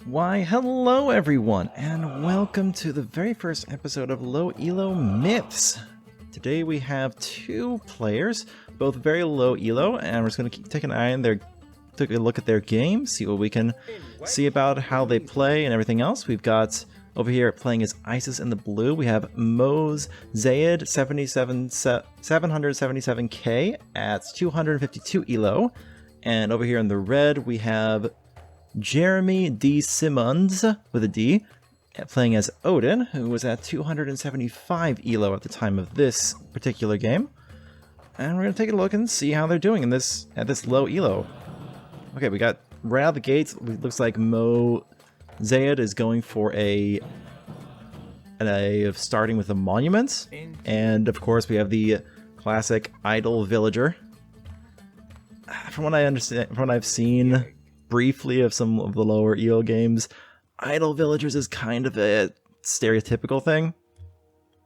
Why, hello everyone, and welcome to the very first episode of Elo Myths. Today we have two players, both very low elo, and we're just going to take an eye on take a look at their game, see what we can see about how they play and everything else. We've got over here playing as Isis in the blue, we have Zayed 777k at 252 elo, and over here in the red we have jeremydsimmonds with a D, playing as Odin, who was at 275 elo at the time of this particular game. And we're going to take a look and see how they're doing in this low elo. Okay, we got right out the gates, it looks like Zayed is going for an of starting with a monument, and of course we have the classic idle villager. From what I understand, from what I've seen briefly of some of the lower elo games, idle villagers is kind of a stereotypical thing.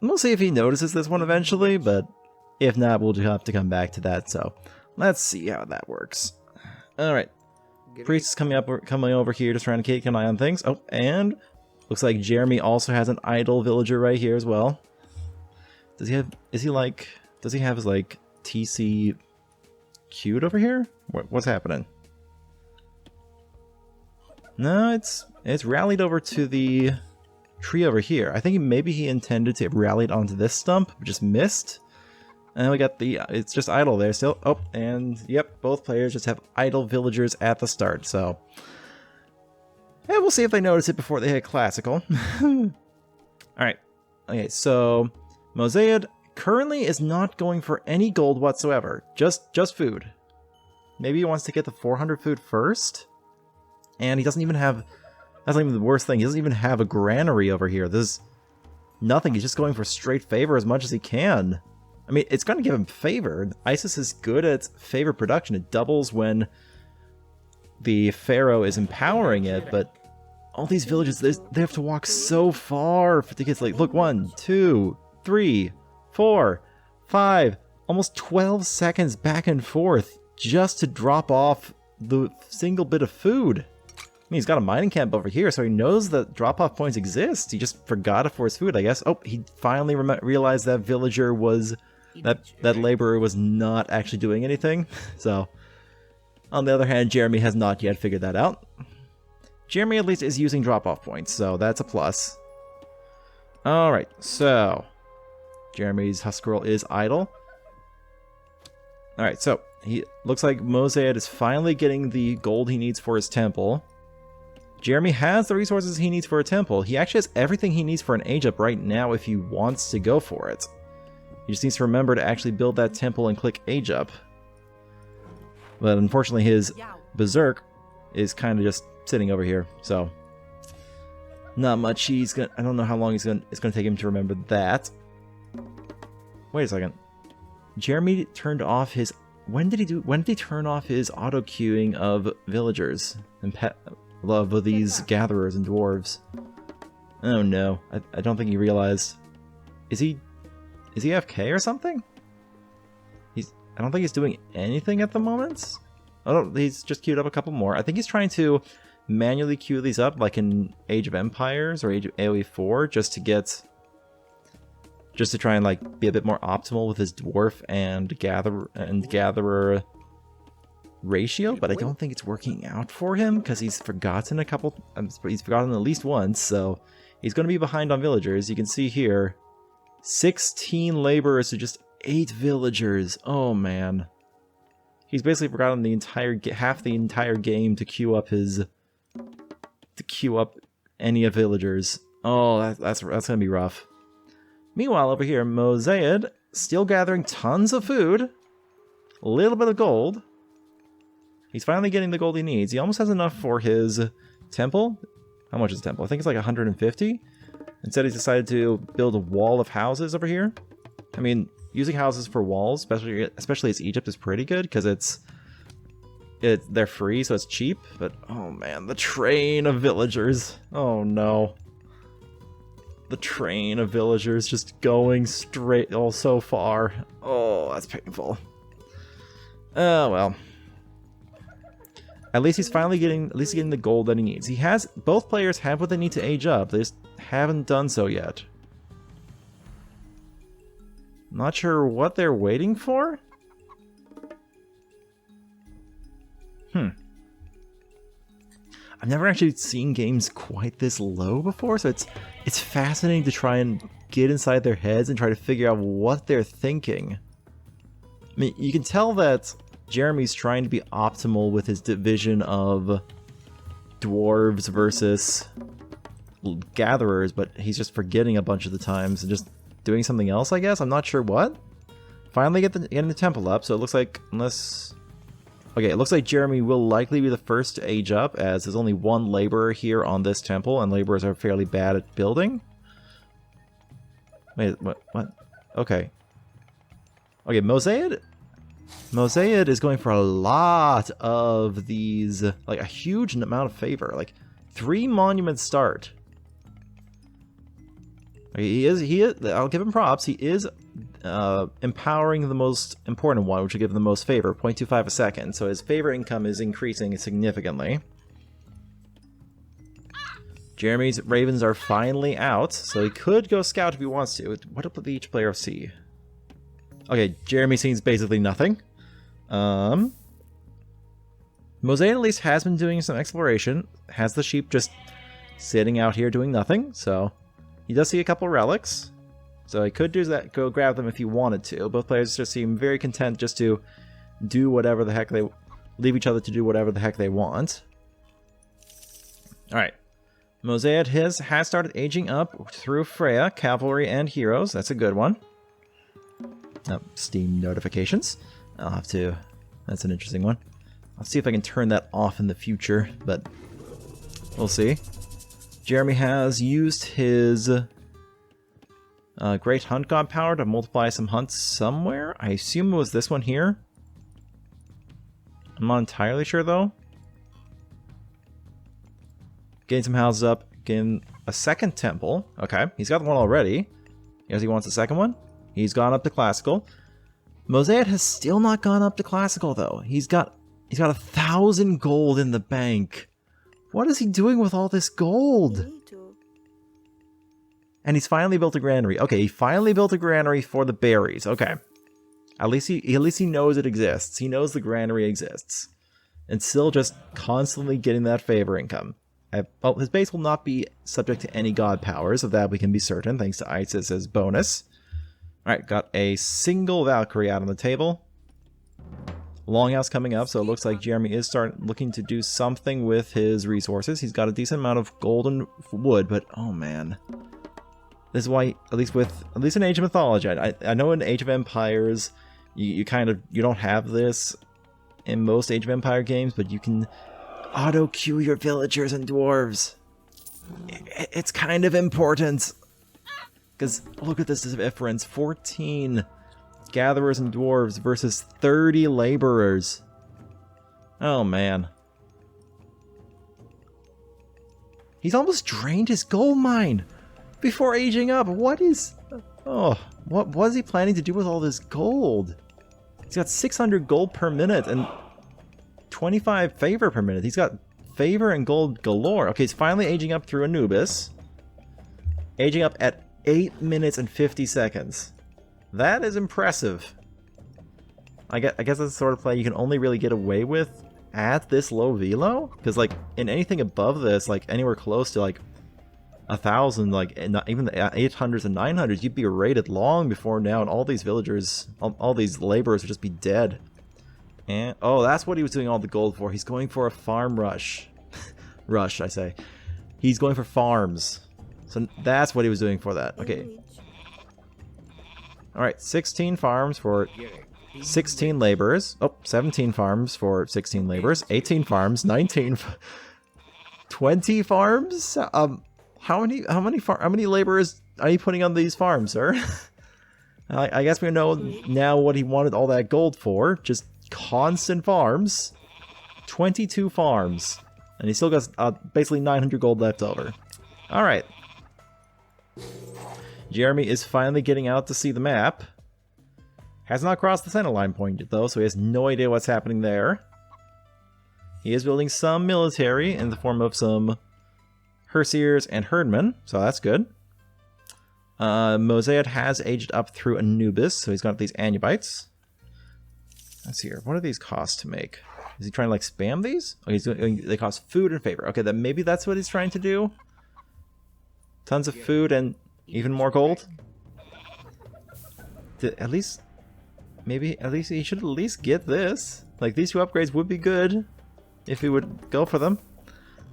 We'll see if he notices this one eventually, but if not, we'll just have to come back to that. So let's see how that works. All right, priest is coming over here, just trying to keep an eye on things. Oh, and looks like Jeremy also has an idle villager right here as well. Does he have? Does he have his like TC queued over here? What's happening? No, it's rallied over to the tree over here. I think maybe he intended to rally it onto this stump, but just missed. And we got it's just idle there still. Oh, and yep, both players just have idle villagers at the start, so yeah, we'll see if they notice it before they hit classical. Alright, okay, so Zayed currently is not going for any gold whatsoever, just food. Maybe he wants to get the 400 food first? And he doesn't even have, that's not even the worst thing, he doesn't even have a granary over here. There's nothing, he's just going for straight favor as much as he can. I mean, it's going to give him favor. Isis is good at favor production. It doubles when the pharaoh is empowering it, but all these villages, they have to walk so far to get, like, look, 1, 2, 3, 4, 5, almost 12 seconds back and forth just to drop off the single bit of food. I mean, he's got a mining camp over here, so he knows that drop-off points exist. He just forgot it for his food, I guess. Oh, he finally realized that villager was, that laborer was not actually doing anything. So, on the other hand, Jeremy has not yet figured that out. Jeremy at least is using drop-off points, so that's a plus. Alright, so Jeremy's husk scroll is idle. Alright, so he looks like Zayed is finally getting the gold he needs for his temple. Jeremy has the resources he needs for a temple. He actually has everything he needs for an age up right now if he wants to go for it. He just needs to remember to actually build that temple and click age up. But unfortunately his berserk is kind of just sitting over here, so not much. I don't know how long it's gonna take him to remember that. Wait a second. Jeremy turned off his, when did he turn off his auto queuing of villagers and of these gatherers and dwarves? Oh no, I don't think he realized. Is he AFK or something? I don't think he's doing anything at the moment. Oh, he's just queued up a couple more. I think he's trying to manually queue these up like in Age of Empires or Age of AoE 4 just to try and like be a bit more optimal with his dwarf and gatherer ratio, but I don't think it's working out for him because he's forgotten he's forgotten at least once, so he's going to be behind on villagers. You can see here 16 laborers to just 8 villagers. Oh man, he's basically forgotten half the entire game to queue up any of villagers. Oh, that's gonna be rough. Meanwhile, over here, Zayed still gathering tons of food, a little bit of gold. He's finally getting the gold he needs. He almost has enough for his temple. How much is the temple? I think it's like 150. Instead, he's decided to build a wall of houses over here. I mean, using houses for walls, especially as Egypt, is pretty good because they're free, so it's cheap. But oh man, the train of villagers. Oh no. The train of villagers just going straight so far. Oh, that's painful. Oh well. At least he's finally getting the gold that he needs. Both players have what they need to age up. They just haven't done so yet. Not sure what they're waiting for. I've never actually seen games quite this low before, so it's fascinating to try and get inside their heads and try to figure out what they're thinking. I mean, you can tell that Jeremy's trying to be optimal with his division of dwarves versus gatherers, but he's just forgetting a bunch of the times and just doing something else, I guess? I'm not sure what. Finally getting the temple up, so it looks like, unless... Okay, it looks like Jeremy will likely be the first to age up, as there's only one laborer here on this temple, and laborers are fairly bad at building. Wait, what? Okay. Okay, Mosaid is going for a lot of these, like a huge amount of favor, like 3 monuments start. He is, I'll give him props, he is empowering the most important one, which will give him the most favor, 0.25 a second, so his favor income is increasing significantly. Jeremy's ravens are finally out, so he could go scout if he wants to. What will each player see? Okay, Jeremy sees basically nothing. Mosaid at least has been doing some exploration, has the sheep just sitting out here doing nothing, so he does see a couple relics. So he could do that, go grab them if he wanted to. Both players just seem very content just to do whatever the heck they... leave each other to do whatever the heck they want. Alright. Mosaid has started aging up through Freya, Cavalry, and Heroes. That's a good one. Steam notifications. I'll have to... That's an interesting one. I'll see if I can turn that off in the future, but we'll see. Jeremy has used his... Great Hunt God power to multiply some hunts somewhere. I assume it was this one here. I'm not entirely sure though. Getting some houses up. Getting a second temple. Okay, he's got one already. Yes, he wants a second one. He's gone up to classical. Mosaid has still not gone up to classical though. He's got 1,000 gold in the bank. What is he doing with all this gold? And he's finally built a granary. Okay, he finally built a granary for the berries. Okay. At least he knows it exists. He knows the granary exists. And still just constantly getting that favor income. Well, his base will not be subject to any god powers, of that we can be certain, thanks to Isis's bonus. Alright, got a single Valkyrie out on the table. Longhouse coming up, so it looks like Jeremy is looking to do something with his resources. He's got a decent amount of golden wood, but oh man. This is why, at least in Age of Mythology, I know in Age of Empires, you don't have this in most Age of Empire games, but you can auto-queue your villagers and dwarves. It's kind of important. Because look at this difference, 14 gatherers and dwarves versus 30 laborers. Oh man. He's almost drained his gold mine before aging up. What is... Oh, what was he planning to do with all this gold? He's got 600 gold per minute and 25 favor per minute. He's got favor and gold galore. Okay, he's finally aging up through Anubis. Aging up at 8 minutes and 50 seconds. That is impressive. I guess that's the sort of play you can only really get away with at this low velo. Because, like, in anything above this, like, anywhere close to, like, 1,000, like, not even the 800s and 900s, you'd be raided long before now, and all these villagers, all these laborers would just be dead. And, oh, that's what he was doing all the gold for. He's going for a farm rush. Rush, I say. He's going for farms. So that's what he was doing for that. Okay. Alright, 16 farms for 16 laborers. Oh, 17 farms for 16 laborers. 18 farms, 19... 20 farms? How many laborers are you putting on these farms, sir? I guess we know now what he wanted all that gold for. Just constant farms. 22 farms. And he still got basically 900 gold left over. Alright. Jeremy is finally getting out to see the map. Has not crossed the center line point yet, though, so he has no idea what's happening there. He is building some military in the form of some Herseers and Herdmen, so that's good. Mosaead has aged up through Anubis, so he's got these Anubites. Let's see here. What do these cost to make? Is he trying to like spam these? Oh, he's doing, they cost food and favor. Okay, then maybe that's what he's trying to do. Tons of food and even more gold. At least, maybe at least he should at least get this. Like these two upgrades would be good if he would go for them.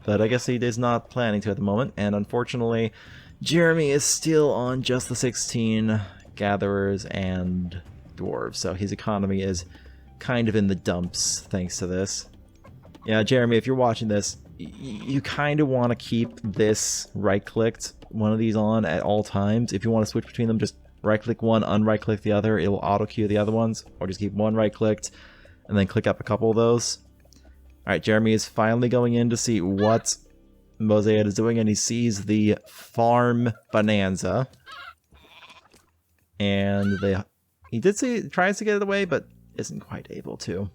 But I guess he is not planning to at the moment. And unfortunately, Jeremy is still on just the 16 gatherers and dwarves. So his economy is kind of in the dumps thanks to this. Yeah, Jeremy, if you're watching this, you kind of want to keep this right-clicked, one of these on at all times. If you want to switch between them, just right-click one, un-right-click the other. It will auto-queue the other ones. Or just keep one right-clicked and then click up a couple of those. Alright, Jeremy is finally going in to see what Mosaead is doing, and he sees the farm bonanza. And he tries to get it away, but isn't quite able to.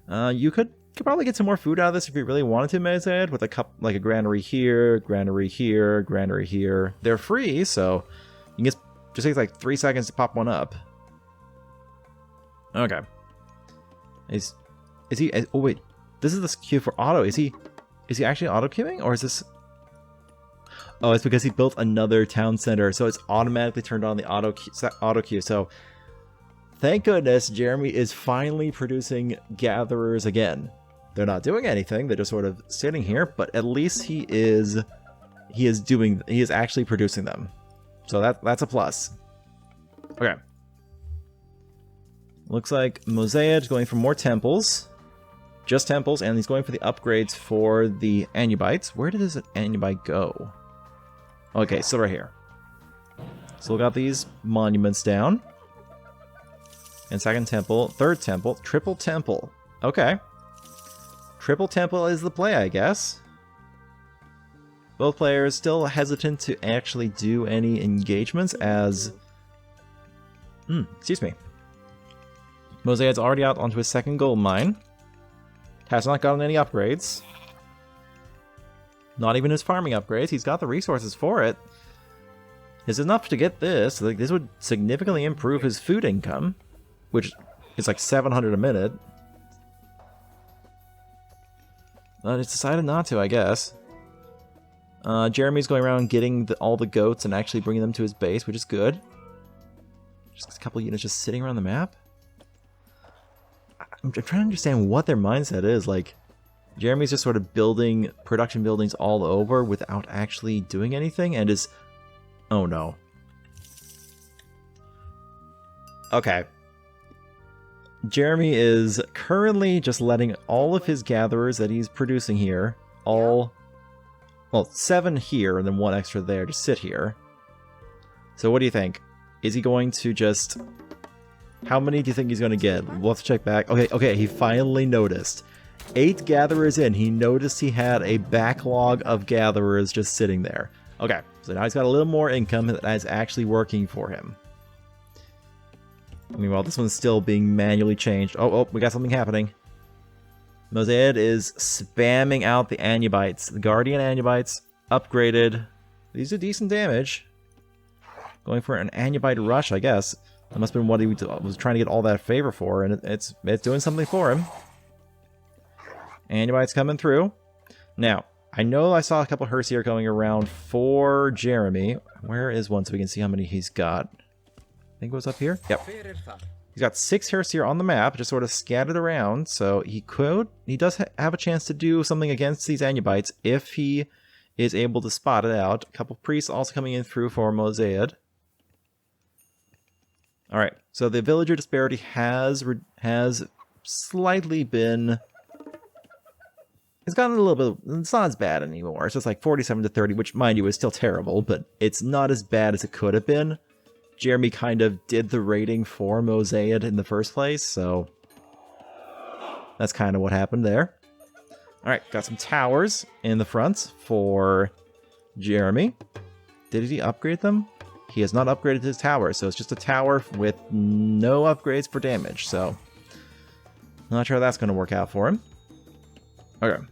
You could probably get some more food out of this if you really wanted to, Mosaead, with like a granary here, granary here, granary here. They're free, so you can just takes like 3 seconds to pop one up. Okay. Is he? Oh wait. This is the queue for auto. Is he actually auto queuing, or is this? Oh, it's because he built another town center, so it's automatically turned on the auto queue. So, thank goodness Jeremy is finally producing gatherers again. They're not doing anything; they're just sort of sitting here. But at least he is actually producing them. So that's a plus. Okay. Looks like Mosaead is going for more temples. Just temples, and he's going for the upgrades for the Anubites. Where did this Anubite go? Okay, so right here. So we got these monuments down. And second temple, third temple, triple temple. Okay. Triple temple is the play, I guess. Both players still hesitant to actually do any engagements as... excuse me. Mosaead's already out onto his second gold mine. Has not gotten any upgrades. Not even his farming upgrades. He's got the resources for it. It's enough to get this. Like, this would significantly improve his food income, which is like 700 a minute. But it's decided not to, I guess. Jeremy's going around getting all the goats and actually bringing them to his base, which is good. Just a couple units just sitting around the map. I'm trying to understand what their mindset is. Like, Jeremy's just sort of building production buildings all over without actually doing anything, and is... Oh no. Okay. Jeremy is currently just letting all of his gatherers that he's producing here, well, 7 here and then 1 extra there, just sit here. So what do you think? Is he going to just... How many do you think he's going to get? We'll have to check back. Okay, he finally noticed. 8 gatherers in, he noticed he had a backlog of gatherers just sitting there. Okay, so now he's got a little more income that is actually working for him. Meanwhile, this one's still being manually changed. Oh, we got something happening. Mosaead is spamming out the Anubites. The Guardian Anubites, upgraded. These do decent damage. Going for an Anubite rush, I guess. That must have been what he was trying to get all that favor for, and it's doing something for him. Anubite's coming through. Now, I know I saw a couple Herseer going around for Jeremy. Where is one so we can see how many he's got? I think it was up here. Yep. He's got 6 Herseer on the map, just sort of scattered around, so he does have a chance to do something against these Anubites if he is able to spot it out. A couple priests also coming in through for Mosaead. Alright, so the villager disparity has slightly been... It's gotten a little bit... It's not as bad anymore. It's just like 47 to 30, which, mind you, is still terrible, but it's not as bad as it could have been. Jeremy kind of did the rating for Mosaead in the first place, so... That's kind of what happened there. Alright, got some towers in the front for Jeremy. Did he upgrade them? He has not upgraded his tower, so it's just a tower with no upgrades for damage, so... I'm not sure how that's going to work out for him. Okay.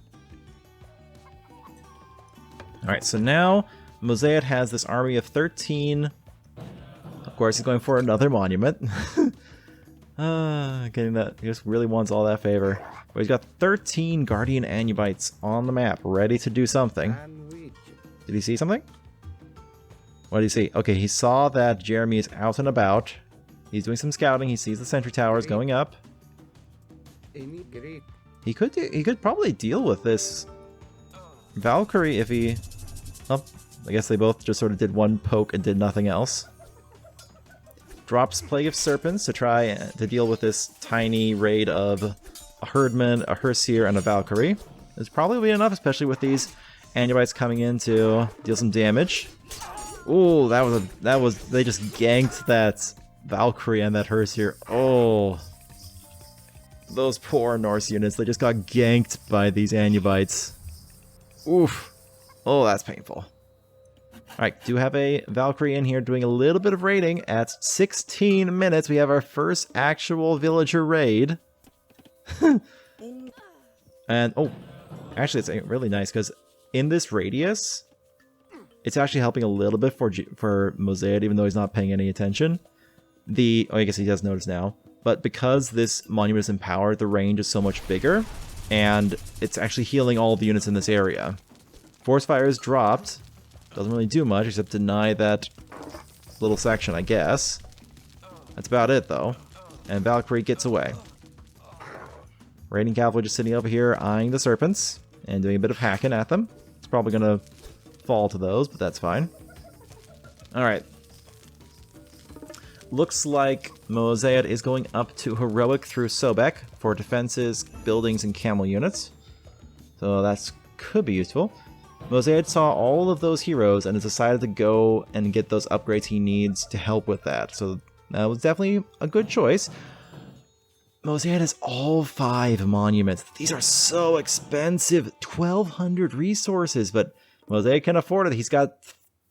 Alright, so now Mosaic has this army of 13. Of course, he's going for another monument. Getting that. He just really wants all that favor. But he's got 13 Guardian Anubites on the map, ready to do something. Did he see something? What did he see? Okay, he saw that Jeremy is out and about. He's doing some scouting. He sees the sentry towers going up. He could probably deal with this Valkyrie if he... Oh, I guess they both just sort of did one poke and did nothing else. Drops Plague of Serpents to try to deal with this tiny raid of a Herdman, a Herseer, and a Valkyrie. It's probably enough, especially with these Anubites coming in to deal some damage. Ooh, they just ganked that Valkyrie and that Herseer. Oh, those poor Norse units, they just got ganked by these Anubites. Oof. Oh, that's painful. Alright, do have a Valkyrie in here doing a little bit of raiding. At 16 minutes, we have our first actual villager raid. And, oh, actually it's really nice, because in this radius, it's actually helping a little bit for Mosaic, even though he's not paying any attention. Oh, I guess he does notice now. But because this monument is empowered, the range is so much bigger, and it's actually healing all the units in this area. Force Fire is dropped. Doesn't really do much except deny that little section, I guess. That's about it, though. And Valkyrie gets away. Raiding Cavalry just sitting over here eyeing the serpents and doing a bit of hacking at them. It's probably going to fall to those, but that's fine. Alright. Looks like Mosaic is going up to Heroic through Sobek for defenses, buildings, and camel units. So that could be useful. Mosaic saw all of those heroes and has decided to go and get those upgrades he needs to help with that. So that was definitely a good choice. Mosaic has all 5 monuments. These are so expensive. 1,200 resources, but Mosaic can afford it. He's got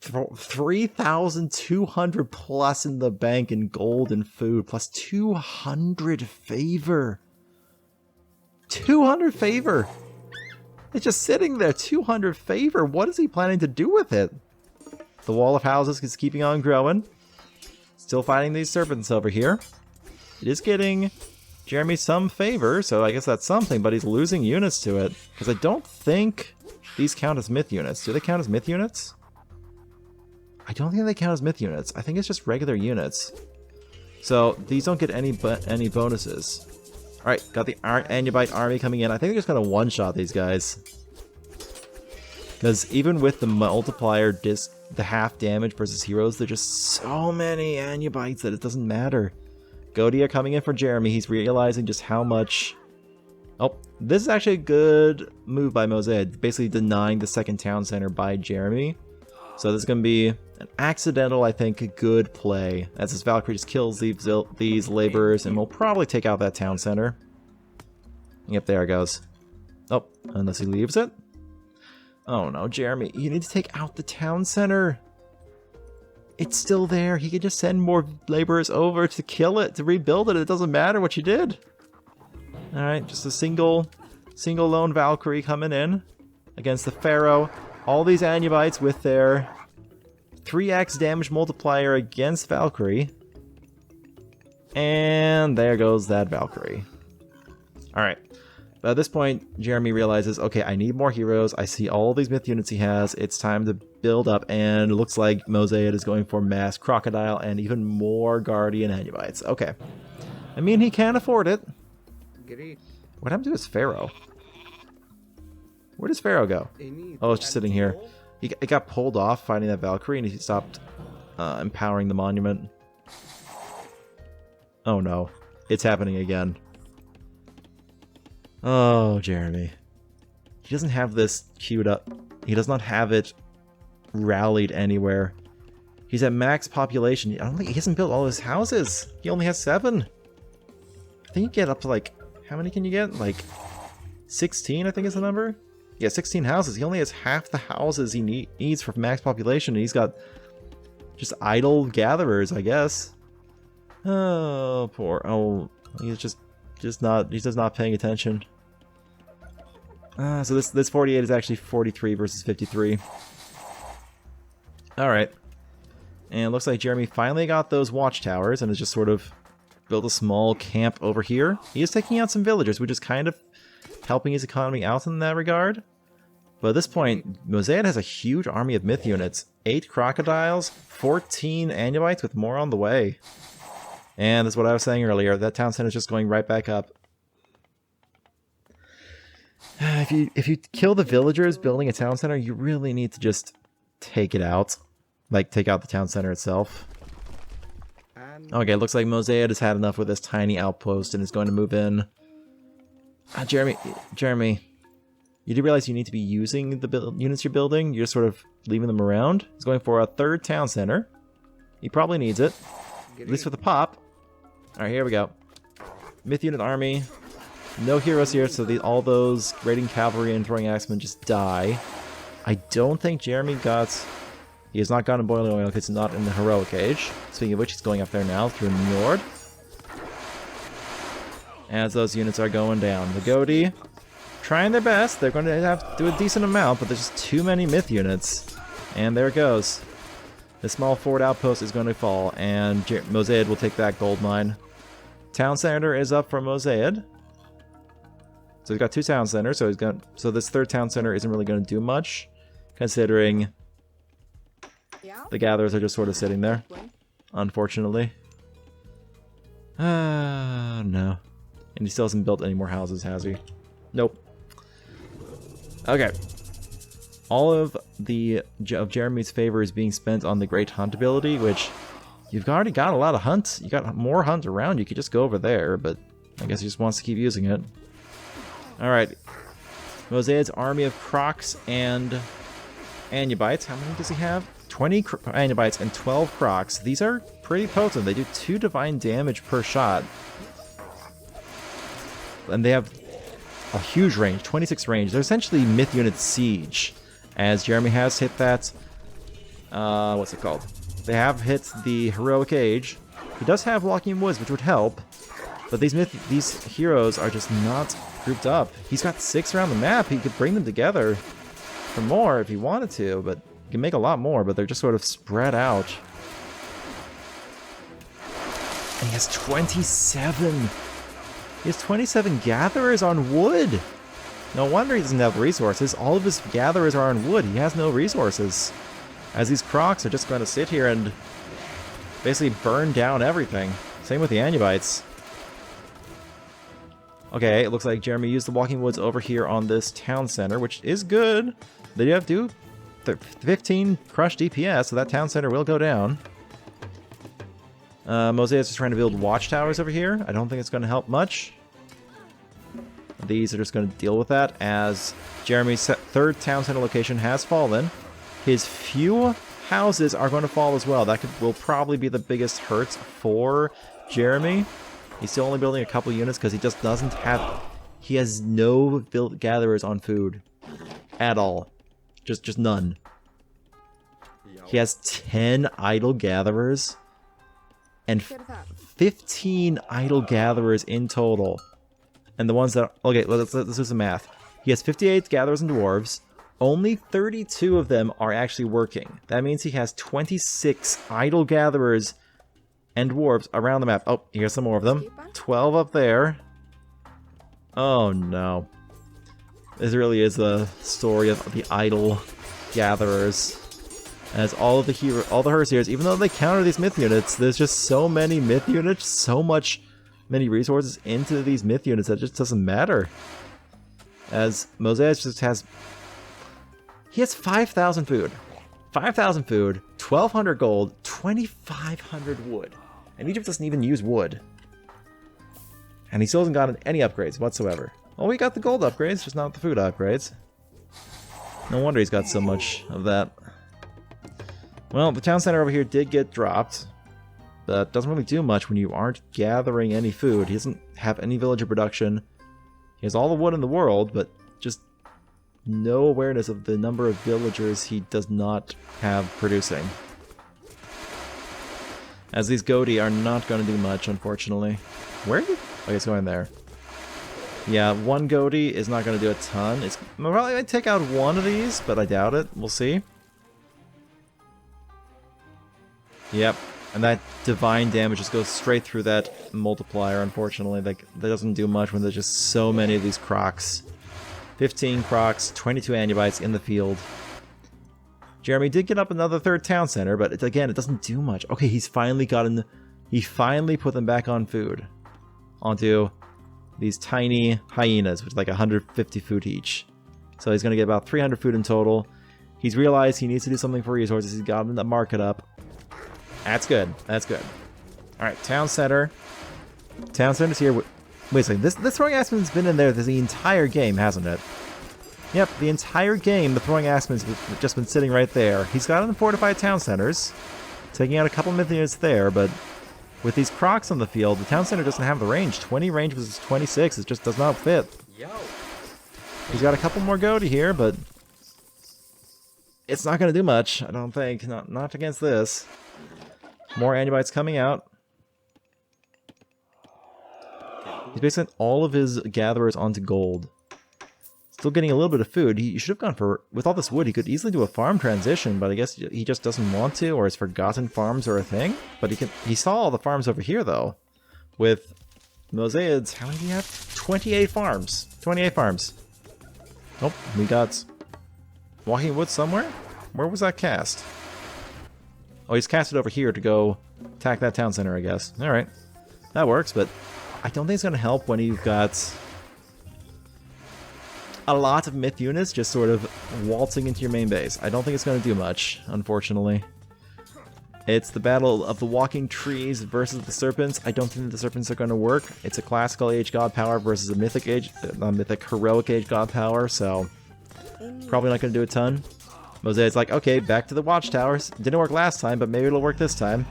3,200 plus in the bank in gold and food, plus 200 favor. 200 favor! It's just sitting there, 200 favor. What is he planning to do with it? The wall of houses is keeping on growing. Still fighting these serpents over here. It is getting Jeremy some favor, so I guess that's something, but he's losing units to it. Because I don't think these count as myth units. Do they count as myth units? I don't think they count as myth units. I think it's just regular units. So these don't get any bonuses. Alright, got the Anubite Army coming in. I think they're just going to one-shot these guys. Because even with the multiplier disc, the half damage versus heroes, there's just so many Anubites that it doesn't matter. Godia coming in for Jeremy. He's realizing just how much... Oh, this is actually a good move by Mosaic. Basically denying the second town center by Jeremy. So this is going to be an accidental, I think, good play. As this Valkyrie just kills these laborers and will probably take out that town center. Yep, there it goes. Oh, unless he leaves it. Oh no, Jeremy, you need to take out the town center. It's still there. He can just send more laborers over to kill it, to rebuild it. It doesn't matter what you did. Alright, just a single lone Valkyrie coming in against the Pharaoh. All these Anubites with their 3x damage multiplier against Valkyrie. And there goes that Valkyrie. Alright. But at this point, Jeremy realizes, okay, I need more heroes. I see all these myth units he has. It's time to build up. And it looks like Mosaic is going for mass crocodile and even more guardian Anubites. Okay. I mean, he can afford it. What happened to his Pharaoh? Where does Pharaoh go? Oh, it's just sitting here. It got pulled off fighting that Valkyrie, and he stopped empowering the monument. Oh no. It's happening again. Oh, Jeremy. He doesn't have this queued up. He does not have it rallied anywhere. He's at max population. I don't think he hasn't built all his houses. He only has 7. I think you get up to like... How many can you get? Like 16, I think is the number? Yeah, 16 houses. He only has half the houses he needs for max population, and he's got just idle gatherers, I guess. Oh, poor. Oh, he's just not paying attention. So this 48 is actually 43 versus 53. Alright. And it looks like Jeremy finally got those watchtowers and has just sort of built a small camp over here. He is taking out some villagers, which is kind of helping his economy out in that regard. But at this point, Mosaid has a huge army of myth units. 8 crocodiles, 14 Anubites with more on the way. And that's what I was saying earlier, that town center is just going right back up. If you kill the villagers building a town center, you really need to just take it out. Like, take out the town center itself. Okay, it looks like Mosaid has had enough with this tiny outpost and is going to move in. Jeremy, you do realize you need to be using the units you're building? You're just sort of leaving them around? He's going for a 3rd town center. He probably needs it. At least for the pop. Alright, here we go. Myth unit army. No heroes here, so all those raiding cavalry and throwing axemen just die. I don't think Jeremy got... He has not gotten boiling oil because he's not in the heroic age. Speaking of which, he's going up there now through Njord. As those units are going down. The Godi, trying their best. They're going to have to do a decent amount, but there's just too many myth units. And there it goes. The small forward outpost is going to fall, and Mosaid will take that gold mine. Town center is up for Mosaid. So he's got 2 town centers, so this 3rd town center isn't really going to do much, considering the gatherers are just sort of sitting there, unfortunately. No. And he still hasn't built any more houses, has he? Nope. Okay. All of Jeremy's favor is being spent on the Great Hunt ability, which you've already got a lot of hunts. You got more hunts around. You could just go over there, but I guess he just wants to keep using it. Alright. Mosaid's army of Crocs and Anubites. How many does he have? 20 Anubites and 12 Crocs. These are pretty potent. They do 2 divine damage per shot. And they have a huge range, 26 range. They're essentially myth unit siege, as Jeremy has hit that, what's it called? They have hit the heroic age. He does have Walking Woods, which would help, but these heroes are just not grouped up. He's got 6 around the map. He could bring them together for more if he wanted to, but he can make a lot more, but they're just sort of spread out. And he has 27. He has 27 gatherers on wood. No wonder he doesn't have resources. All of his gatherers are on wood. He has no resources. As these Crocs are just going to sit here and basically burn down everything. Same with the Anubites. Okay, it looks like Jeremy used the Walking Woods over here on this town center, which is good. They do have 15 crushed DPS, so that town center will go down. Mosaid is just trying to build watchtowers over here. I don't think it's going to help much. These are just going to deal with that, as Jeremy's 3rd town center location has fallen. His few houses are going to fall as well. That will probably be the biggest hurts for Jeremy. He's still only building a couple units because he just doesn't have... He has no gatherers on food. At all. Just none. He has 10 idle gatherers. And 15 idle gatherers in total. And the ones that... Okay, let's do some math. He has 58 gatherers and dwarves. Only 32 of them are actually working. That means he has 26 idle gatherers and dwarves around the map. Oh, here's some more of them. 12 up there. Oh no. This really is a story of the idle gatherers. As all the Herseers, even though they counter these myth units, there's just so many myth units, so many resources into these myth units that just doesn't matter. As Mosaid just has... He has 5,000 food. 5,000 food, 1,200 gold, 2,500 wood. And Egypt doesn't even use wood. And he still hasn't gotten any upgrades whatsoever. Well, we got the gold upgrades, just not the food upgrades. No wonder he's got so much of that. Well, the town center over here did get dropped. But doesn't really do much when you aren't gathering any food. He doesn't have any villager production. He has all the wood in the world, but just no awareness of the number of villagers he does not have producing. As these Godi are not going to do much, unfortunately. Where are you? Oh, he's going there. Yeah, one goatee is not going to do a ton. It's probably going to take out one of these, but I doubt it. We'll see. Yep, and that divine damage just goes straight through that multiplier, unfortunately. Like, that doesn't do much when there's just so many of these Crocs. 15 Crocs, 22 Anubites in the field. Jeremy did get up another third town center, but again, it doesn't do much. Okay, he's finally gotten... He finally put them back on food. Onto these tiny hyenas, which is like 150 food each. So he's going to get about 300 food in total. He's realized he needs to do something for resources. He's gotten the market up. That's good. That's good. Alright, town center. Town center's here. Wait a second. This throwing axeman's been in there the entire game, hasn't it? Yep, the entire game, the throwing axeman's just been sitting right there. He's gotten fortified town centers, taking out a couple myth units there, but with these Crocs on the field, the town center doesn't have the range. 20 range versus 26, it just does not fit. Yo. He's got a couple more goatee here, but it's not going to do much, I don't think. Not against this. More Anubites coming out. He's basing all of his gatherers onto gold. Still getting a little bit of food. He should have gone for... With all this wood, he could easily do a farm transition, but I guess he just doesn't want to, or has forgotten farms are a thing. But he saw all the farms over here, though. With Mosaids, how many do you have? 28 farms. 28 farms. Nope, we got Walking Woods somewhere? Where was that cast? Oh, he's cast it over here to go attack that town center, I guess. Alright. That works, but I don't think it's going to help when you've got a lot of myth units just sort of waltzing into your main base. I don't think it's going to do much, unfortunately. It's the battle of the walking trees versus the serpents. I don't think the serpents are going to work. It's a classical age god power versus a mythic age, mythic heroic age god power, so probably not going to do a ton. Mosaic's like, okay, back to the watchtowers. Didn't work last time, but maybe it'll work this time.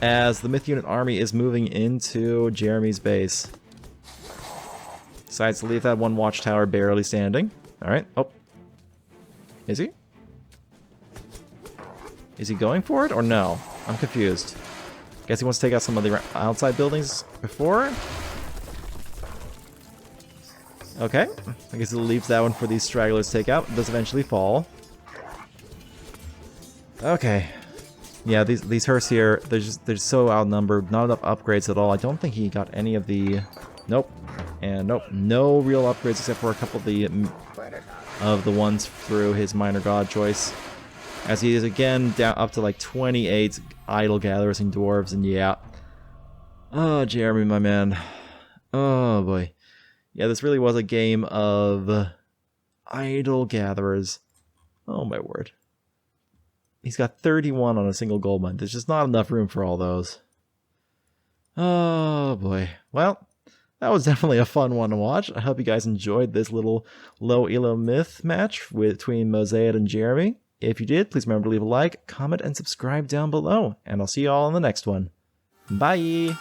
As the myth unit army is moving into Jeremy's base. Decides to leave that one watchtower barely standing. Alright. Oh. Is he? Is he going for it or no? I'm confused. Guess he wants to take out some of the outside buildings before? Okay. I guess he leaves that one for these stragglers to take out. It does eventually fall. Okay. Yeah, these hearse here, they're so outnumbered. Not enough upgrades at all. I don't think he got any of the... Nope. And nope, no real upgrades except for a couple of the ones through his minor god choice. As he is again down up to like 28 idle gatherers and dwarves, and yeah. Oh, Jeremy, my man. Oh boy. Yeah, this really was a game of idle gatherers. Oh my word. He's got 31 on a single gold mine. There's just not enough room for all those. Oh boy. Well, that was definitely a fun one to watch. I hope you guys enjoyed this little low elo myth match between Mosaic and Jeremy. If you did, please remember to leave a like, comment, and subscribe down below. And I'll see you all in the next one. Bye!